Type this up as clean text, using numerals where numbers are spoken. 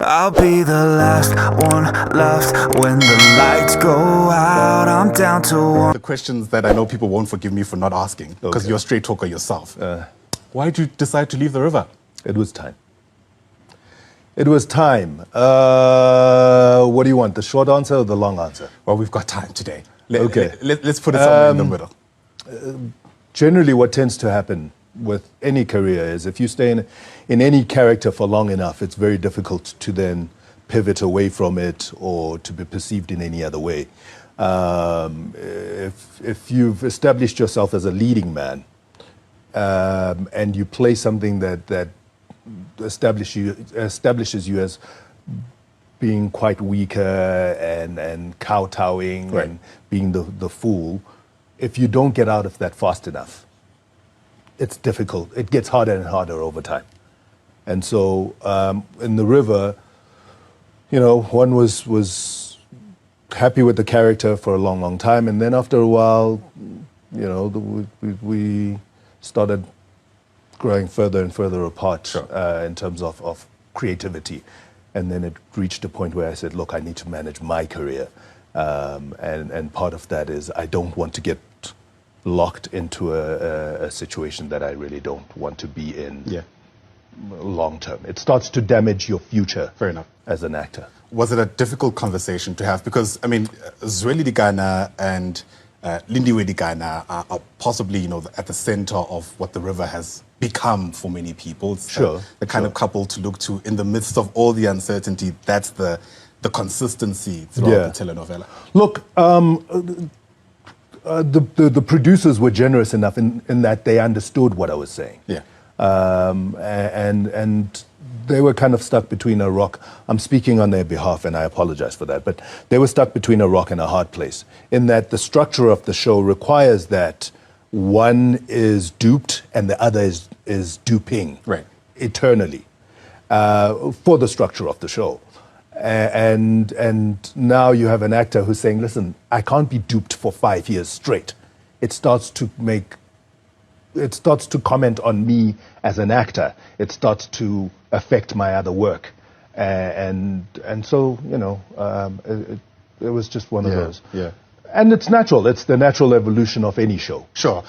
I'll be the last one left when the lights go out. I'm down to one. The questions that I know people won't forgive me for not asking, because you're a straight talker yourself. Why did you decide to leave the river? It was time. It was time. What do you want, the short answer or the long answer? Well, we've got time today. Okay. Let's put it somewhere in the middle. Generally, what tends to happen with any career is if you stay in any character for long enough, it's very difficult to then pivot away from it or to be perceived in any other way. If you've established yourself as a leading man and you play something that establishes you as being quite weaker and kowtowing and being the fool, if you don't get out of that fast enough, it's difficult. It gets harder and harder over time. And so in the river, you know, one was happy with the character for a long, long time. And then after a while, you know, we started growing further and further apart in terms of creativity. And then it reached a point where I said, look, I need to manage my career. And part of that is I don't want to get locked into a situation that I really don't want to be in long term. It starts to damage your future. Fair enough. As an actor. Was it a difficult conversation to have? Because, I mean, Zweli Dikana and Lindiwe Dikana are possibly, you know, at the center of what the river has become for many people. It's the kind of couple to look to in the midst of all the uncertainty. That's the consistency throughout the telenovela. Look, the producers were generous enough in that they understood what I was saying. And they were kind of stuck between a rock. I'm speaking on their behalf, and I apologize for that. But they were stuck between a rock and a hard place, in that the structure of the show requires that one is duped and the other is duping eternally for the structure of the show. And now you have an actor who's saying, listen, I can't be duped for 5 years straight. It starts to comment on me as an actor. It starts to affect my other work. And so, you know, it was just one of those. And it's natural. It's the natural evolution of any show. Sure.